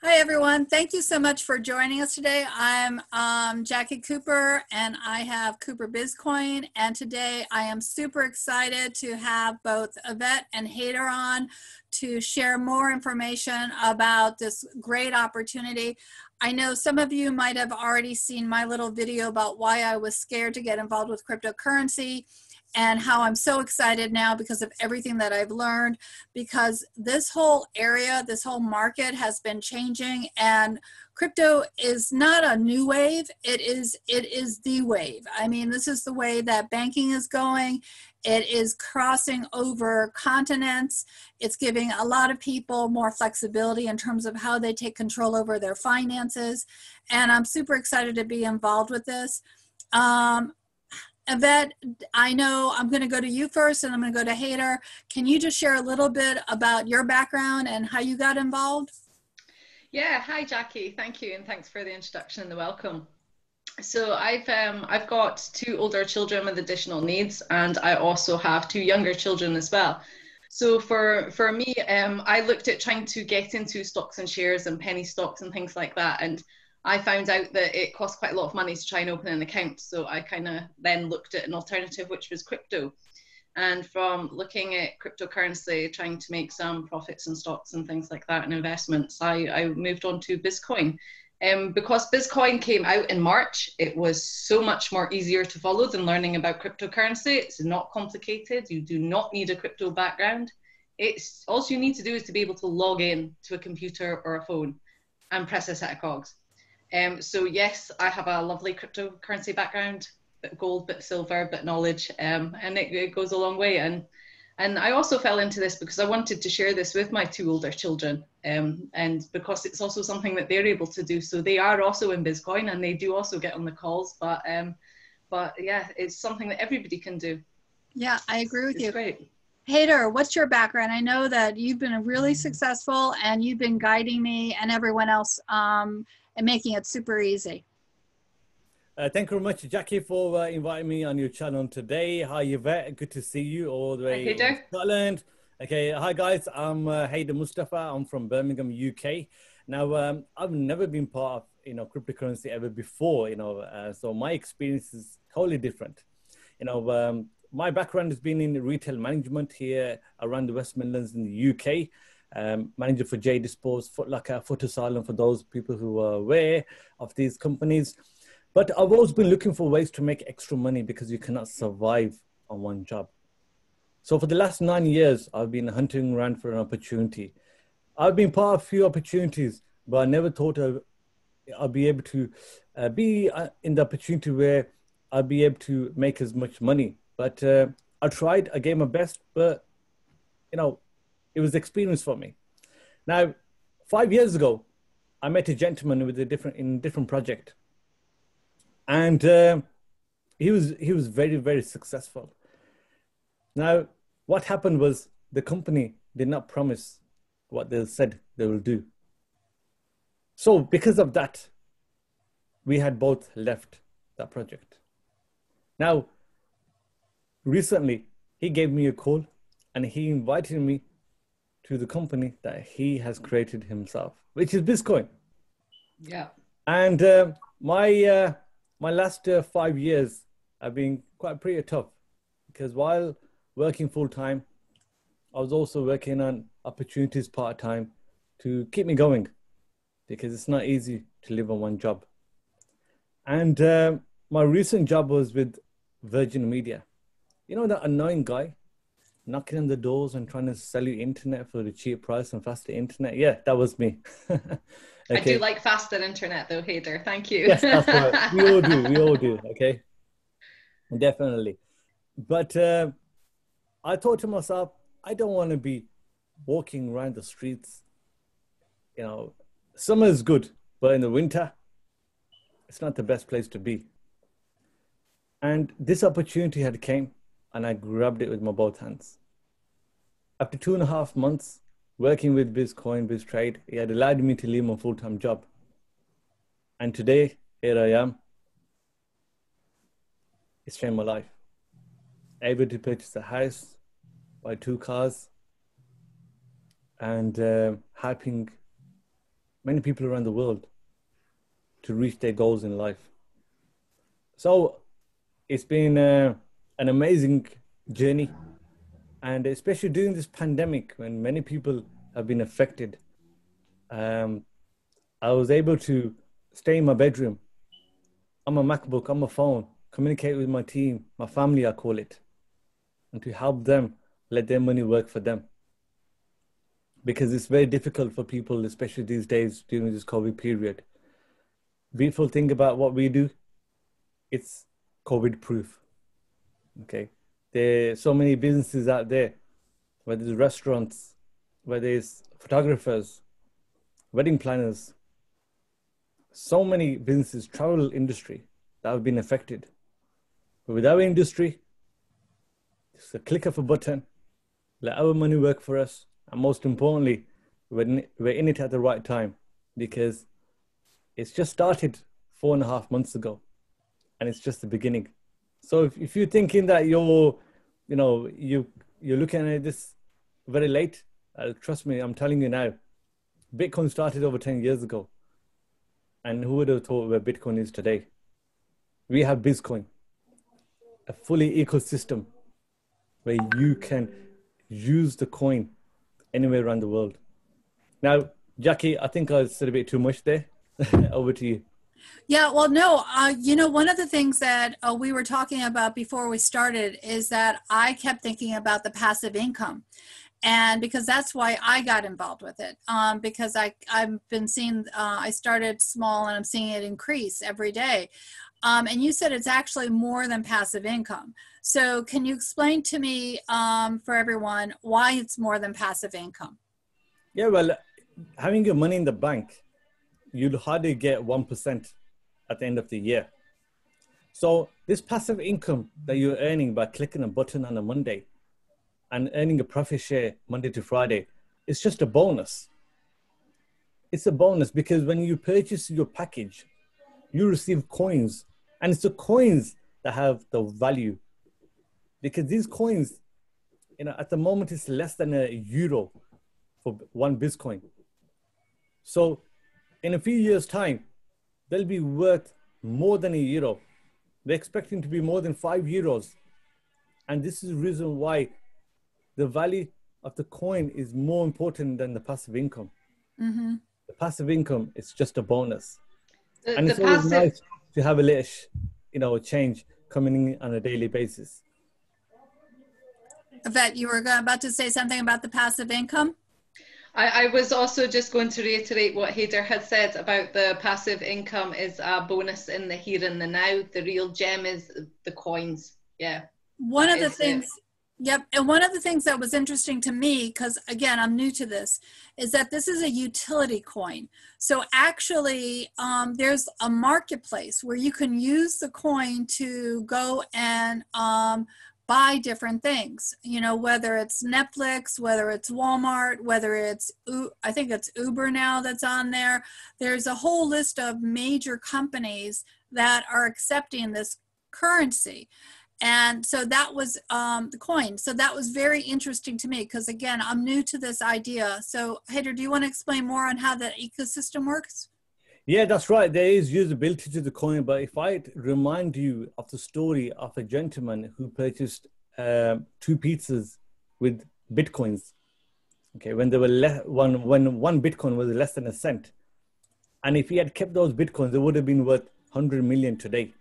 Hi, everyone. Thank you so much for joining us today. I'm Jacqui Cooper, and I have Cooper BizzCoin. And today I am super excited to have both Yvette and Haider on to share more information about this great opportunity. I know some of you might have already seen my little video about why I was scared to get involved with cryptocurrency, and how I'm so excited now because of everything that I've learned, because this whole area, this whole market has been changing, and crypto is not a new wave. It is the wave. I mean, this is the way that banking is going. It is crossing over continents. It's giving a lot of people more flexibility in terms of how they take control over their finances. And I'm super excited to be involved with this. Yvette, I know I'm going to go to you first, and I'm going to go to Haider. Can you just share a little bit about your background and how you got involved? Yeah, hi Jackie, thank you, and thanks for the introduction and the welcome. So I've got two older children with additional needs, and I also have two younger children as well. So for me, I looked at trying to get into stocks and shares and penny stocks and things like that, and I found out that it cost quite a lot of money to try and open an account. So I kind of then looked at an alternative, which was crypto. And from looking at cryptocurrency, trying to make some profits in stocks and things like that and investments, I moved on to BizzCoin. Because BizzCoin came out in March, it was so much more easier to follow than learning about cryptocurrency. It's not complicated. You do not need a crypto background. It's all you need to do is to be able to log in to a computer or a phone and press a set of cogs. So yes, I have a lovely cryptocurrency background, bit gold, bit silver, bit knowledge, and it goes a long way. And I also fell into this because I wanted to share this with my two older children, and because it's also something that they're able to do. So they are also in BizzCoin, and they do also get on the calls. But yeah, it's something that everybody can do. Yeah, I agree with you. It's great. Haider, what's your background? I know that you've been really successful, and you've been guiding me and everyone else and making it super easy. Thank you very much, Jackie, for inviting me on your channel today. Hi, Yvette. Good to see you all the way in Scotland. Okay, hi guys. I'm Haider Mustafa. I'm from Birmingham, UK. Now, I've never been part of cryptocurrency ever before. So my experience is totally different. My background has been in retail management here around the West Midlands in the UK. Manager for JD Sports, Foot Locker, Foot Asylum, for those people who are aware of these companies. But I've always been looking for ways to make extra money because you cannot survive on one job. So for the last 9 years, I've been hunting around for an opportunity. I've been part of a few opportunities, but I never thought I'll be able to be in the opportunity where I'll be able to make as much money. But I tried, I gave my best, but it was experience for me. Now, 5 years ago, I met a gentleman with a different project. And he was very, very successful. Now, what happened was the company did not promise what they said they will do. So because of that, we had both left that project. Now, recently, he gave me a call and he invited me to the company that he has created himself, which is BizzCoin. Yeah. And my last 5 years have been pretty tough because while working full-time, I was also working on opportunities part-time to keep me going because it's not easy to live on one job. And my recent job was with Virgin Media. You know that annoying guy knocking on the doors and trying to sell you internet for the cheap price and faster internet? Yeah, that was me. Okay. I do like faster internet though, Haider. Thank you. Yes, that's right. We all do. Okay, definitely. But I thought to myself, I don't want to be walking around the streets. Summer is good, but in the winter, it's not the best place to be. And this opportunity had came, and I grabbed it with my both hands. After 2.5 months working with BizzCoin, BizzTrade, it had allowed me to leave my full-time job. And today, here I am. It's changed my life. Able to purchase a house, buy 2 cars, and helping many people around the world to reach their goals in life. So it's been an amazing journey, and especially during this pandemic when many people have been affected, I was able to stay in my bedroom, on my MacBook, on my phone, communicate with my team, my family, I call it, and to help them let their money work for them. Because it's very difficult for people, especially these days during this COVID period. Beautiful thing about what we do, it's COVID proof. Okay. There are so many businesses out there, whether it's restaurants, whether it's photographers, wedding planners, so many businesses, travel industry that have been affected. But with our industry, it's a click of a button, let our money work for us. And most importantly, we're in it at the right time, because it's just started 4.5 months ago, and it's just the beginning. So if you're thinking that you're looking at this very late, trust me, I'm telling you now, Bitcoin started over 10 years ago. And who would have thought where Bitcoin is today? We have BizzCoin, a fully ecosystem where you can use the coin anywhere around the world. Now, Jacqui, I think I said a bit too much there. Over to you. Yeah, well, no, one of the things that we were talking about before we started is that I kept thinking about the passive income. And because that's why I got involved with it, because I've been seeing, I started small and I'm seeing it increase every day. And you said it's actually more than passive income. So can you explain to me, for everyone, why it's more than passive income? Yeah, well, having your money in the bank, you'll hardly get 1% at the end of the year. So this passive income that you're earning by clicking a button on a Monday and earning a profit share Monday to Friday, it's just a bonus. It's a bonus because when you purchase your package, you receive coins, and it's the coins that have the value, because these coins, at the moment it's less than €1 for one BizzCoin. So in a few years' time, they'll be worth more than €1. They're expecting to be more than €5. And this is the reason why the value of the coin is more important than the passive income. Mm-hmm. The passive income is just a bonus. And The it's always passive... nice to have a little, change coming in on a daily basis. Yvette, you were about to say something about the passive income? I was also just going to reiterate what Haider had said about the passive income is a bonus in the here and the now. The real gem is the coins. Yeah. One of the things... Yep. And one of the things that was interesting to me, because again, I'm new to this, is that this is a utility coin. So actually, there's a marketplace where you can use the coin to go and buy different things, whether it's Netflix, whether it's Walmart, whether it's, I think it's Uber now that's on there. There's a whole list of major companies that are accepting this currency. And so that was the coin. So that was very interesting to me because, again, I'm new to this idea. So, Haider, do you want to explain more on how that ecosystem works? Yeah, that's right. There is usability to the coin. But if I remind you of the story of a gentleman who purchased 2 pizzas with Bitcoins, okay, when they were when one Bitcoin was less than a cent. And if he had kept those Bitcoins, they would have been worth 100 million today.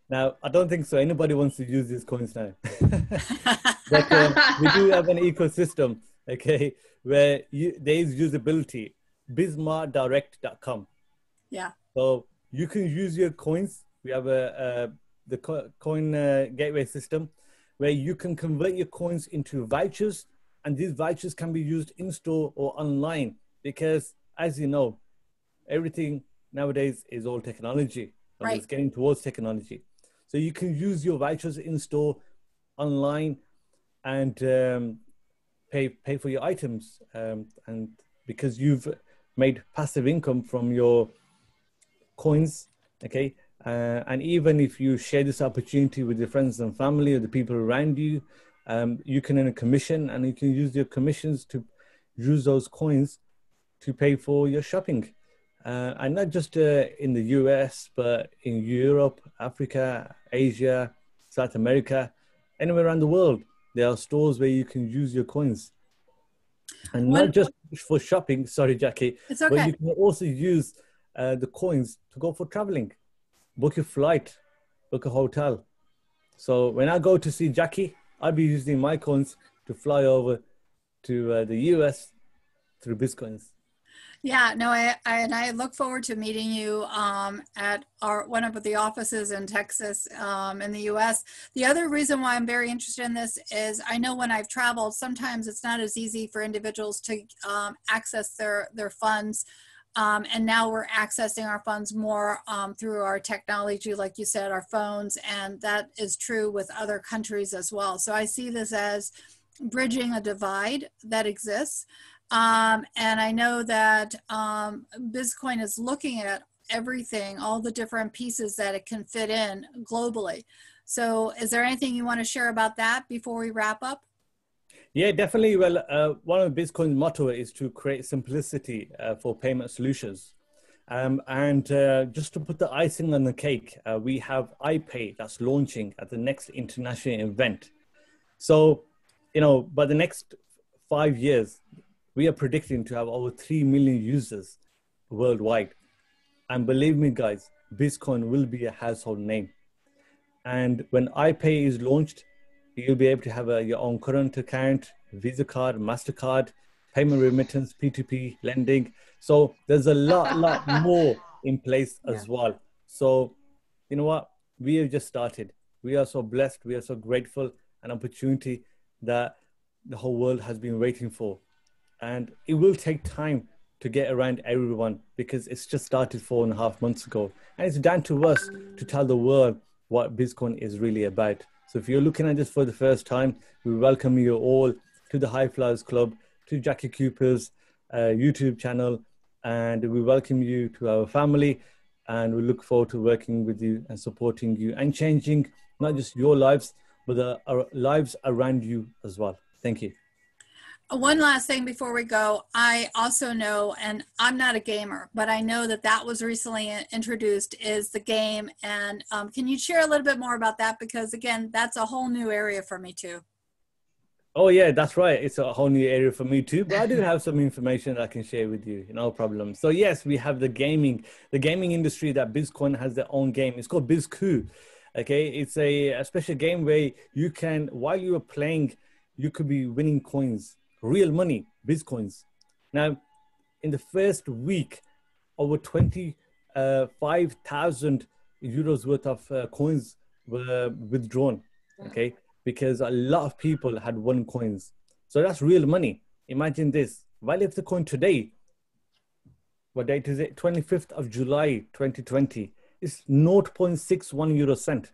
Now, I don't think so. Anybody wants to use these coins now. But we do have an ecosystem, okay, where there is usability. bizmartdirect.com. Yeah. So you can use your coins. We have the coin gateway system where you can convert your coins into vouchers, and these vouchers can be used in store or online because, as you know, everything nowadays is all technology. Right. It's getting towards technology. So you can use your vouchers in store, online, and pay for your items. And because you've made passive income from your coins, okay? And even if you share this opportunity with your friends and family or the people around you, you can earn a commission, and you can use your commissions to use those coins to pay for your shopping. And not just in the US, but in Europe, Africa, Asia, South America, anywhere around the world. There are stores where you can use your coins. And not just for shopping, sorry, Jacqui, it's okay. but you can also use the coins to go for traveling, book your flight, book a hotel. So when I go to see Jacqui, I'll be using my coins to fly over to the US through BizzCoins. Yeah, no, I look forward to meeting you at one of the offices in Texas, in the U.S. The other reason why I'm very interested in this is I know when I've traveled, sometimes it's not as easy for individuals to access their funds. And now we're accessing our funds more through our technology, like you said, our phones, and that is true with other countries as well. So I see this as bridging a divide that exists. And I know that BizzCoin is looking at everything, all the different pieces that it can fit in globally. So is there anything you want to share about that before we wrap up? Yeah, definitely. Well, one of BizzCoin's motto is to create simplicity for payment solutions. And just to put the icing on the cake, we have iPay that's launching at the next international event. So, you know, by the next 5 years, we are predicting to have over 3 million users worldwide. And believe me, guys, BizzCoin will be a household name. And when iPay is launched, you'll be able to have your own current account, Visa card, MasterCard, payment remittance, P2P, lending. So there's a lot more in place as well. So, you know what? We have just started. We are so blessed. We are so grateful, an opportunity that the whole world has been waiting for. And it will take time to get around everyone because it's just started 4.5 months ago. And it's down to us to tell the world what BizzCoin is really about. So if you're looking at this for the first time, we welcome you all to the High Flyers Club, to Jacqui Cooper's YouTube channel, and we welcome you to our family. And we look forward to working with you and supporting you and changing not just your lives, but our lives around you as well. Thank you. One last thing before we go, I also know, and I'm not a gamer, but I know that that was recently introduced, is the game. And can you share a little bit more about that? Because again, that's a whole new area for me too. Oh yeah, that's right. It's a whole new area for me too, but I do have some information I can share with you, no problem. So yes, we have the gaming industry that BizzCoin has their own game. It's called BizzCoo. Okay, it's a special game where you can, while you are playing, you could be winning coins. Real money, BizzCoins. Now, in the first week, over 25,000 euros worth of coins were withdrawn, okay? Because a lot of people had won coins. So that's real money. Imagine this. Well, if the coin today, what date is it? 25th of July, 2020, is 0.61 euro cent.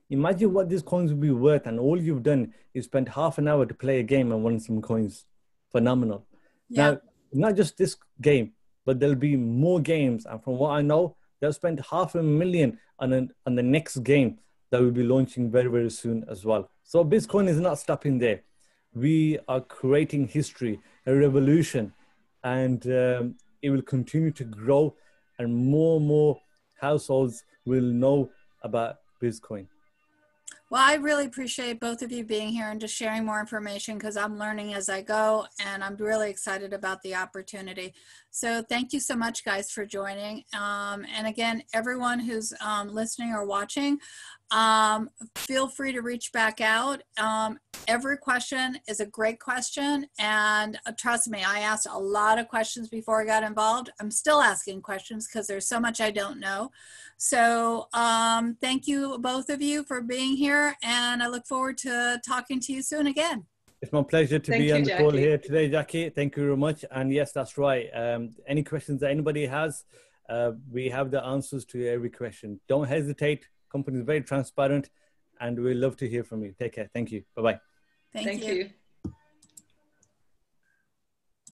Imagine what these coins will be worth, and all you've done is spent half an hour to play a game and won some coins. Phenomenal. Yeah. Now, not just this game, but there'll be more games. And from what I know, they'll spend $500,000 on the next game that will be launching very, very soon as well. So BizzCoin is not stopping there. We are creating history, a revolution, and it will continue to grow, and more households will know about BizzCoin. Well, I really appreciate both of you being here and just sharing more information, because I'm learning as I go, and I'm really excited about the opportunity. So thank you so much, guys, for joining. And again, everyone who's listening or watching, feel free to reach back out. Every question is a great question, and trust me, I asked a lot of questions before I got involved. I'm still asking questions because there's so much I don't know. So thank you, both of you, for being here, and I look forward to talking to you soon again. It's my pleasure to be on the call here today, Jacqui. Thank you very much. And yes, that's right. Any questions that anybody has, we have the answers to every question. Don't hesitate. Company is very transparent, and we'd love to hear from you. Take care. Thank you. Bye-bye. Thank you.